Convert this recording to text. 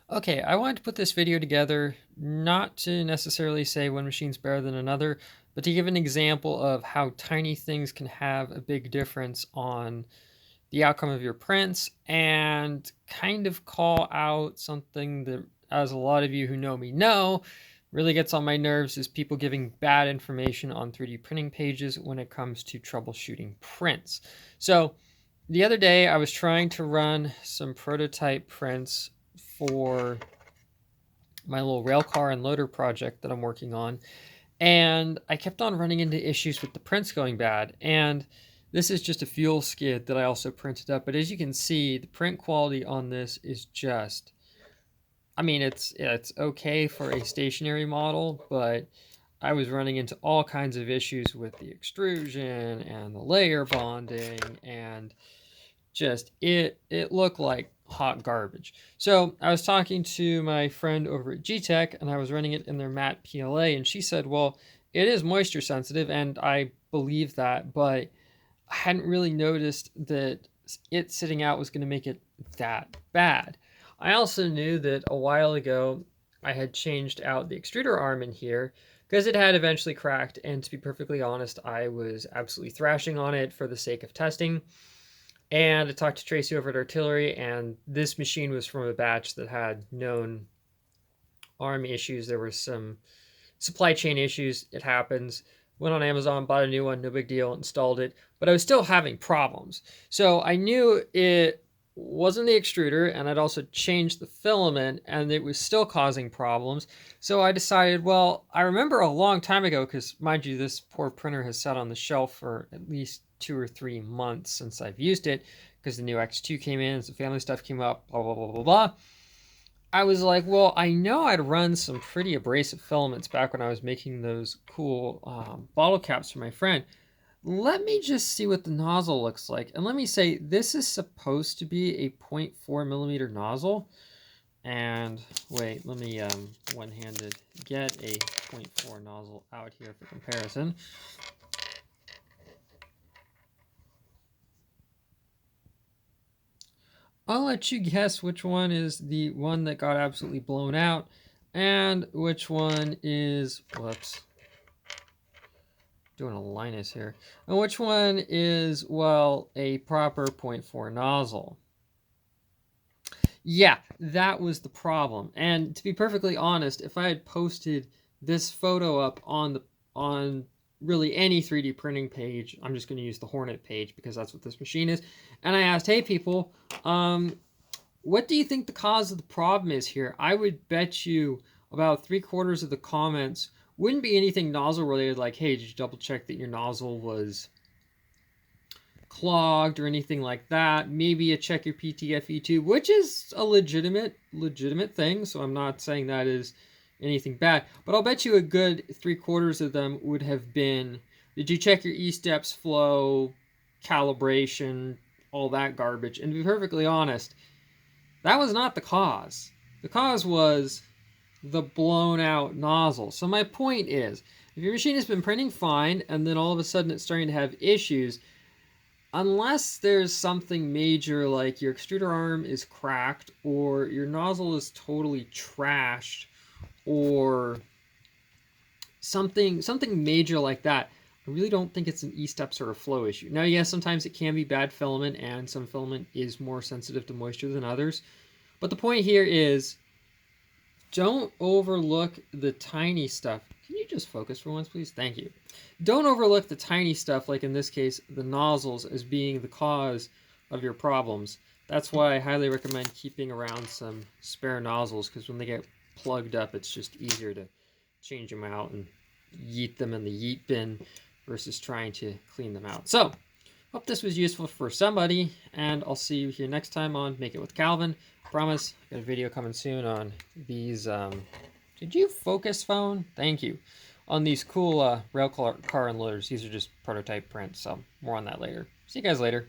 Okay, I wanted to put this video together not to necessarily say one machine's better than another, but to give an example of how tiny things can have a big difference on the outcome of your prints and kind of call out something that, as a lot of you who know me know, really gets on my nerves is people giving bad information on 3D printing pages when it comes to troubleshooting prints. So the other day I was trying to run some prototype prints for my little railcar and loader project that I'm working on, and I kept on running into issues with the prints going bad. And this is just a fuel skid that I also printed up, but as you can see, the print quality on this is just, I mean, it's okay for a stationary model, but I was running into all kinds of issues with the extrusion and the layer bonding, and just it looked like hot garbage. So I was talking to my friend over at GTech, and I was running it in their matte PLA, and she said, well, it is moisture sensitive, and I believe that, but I hadn't really noticed that it sitting out was going to make it that bad. I also knew that a while ago I had changed out the extruder arm in here because it had eventually cracked, and to be perfectly honest, I was absolutely thrashing on it for the sake of testing. And I talked to Tracy over at Artillery, and this machine was from a batch that had known arm issues. There were some supply chain issues. It happens. Went on Amazon, bought a new one, no big deal, installed it. But I was still having problems. So I knew it wasn't the extruder, and I'd also changed the filament, and it was still causing problems. So I decided, well, I remember a long time ago, because mind you, this poor printer has sat on the shelf for at least 2 or 3 months since I've used it, because the new X2 came in, some family stuff came up, blah, blah, blah, blah, blah. I was like, well, I know I'd run some pretty abrasive filaments back when I was making those cool bottle caps for my friend. Let me just see what the nozzle looks like. And let me say, this is supposed to be a 0.4 millimeter nozzle. And wait, let me one-handed get a 0.4 nozzle out here for comparison. I'll let you guess which one is the one that got absolutely blown out and which one is, whoops, doing a Linus here, and which one is, well, a proper 0.4 nozzle. Yeah, that was the problem. And to be perfectly honest, if I had posted this photo up on really any 3D printing page, I'm just going to use the Hornet page because that's what this machine is, and I asked, hey people, what do you think the cause of the problem is here? I would bet you about 3/4 of the comments wouldn't be anything nozzle related, like, hey, did you double check that your nozzle was clogged or anything like that. Maybe you check your PTFE tube, which is a legitimate thing, so I'm not saying that is anything bad. But I'll bet you a good 3/4 of them would have been, did you check your E-steps flow, calibration, all that garbage? And to be perfectly honest, that was not the cause. The cause was the blown out nozzle. So my point is, if your machine has been printing fine and then all of a sudden it's starting to have issues, unless there's something major like your extruder arm is cracked or your nozzle is totally trashed or something major like that, I really don't think it's an E-steps or a flow issue. Now, yes, sometimes it can be bad filament, and some filament is more sensitive to moisture than others. But the point here is, don't overlook the tiny stuff. Can you just focus for once, please? Thank you. Don't overlook the tiny stuff, like in this case, the nozzles, as being the cause of your problems. That's why I highly recommend keeping around some spare nozzles, because when they get plugged up, it's just easier to change them out and yeet them in the yeet bin versus trying to clean them out. So, hope this was useful for somebody, and I'll see you here next time on Make It With Calvin. Promise, got a video coming soon on these, did you focus, phone? Thank you. On these cool rail car and loaders. These are just prototype prints, so more on that later. See you guys later.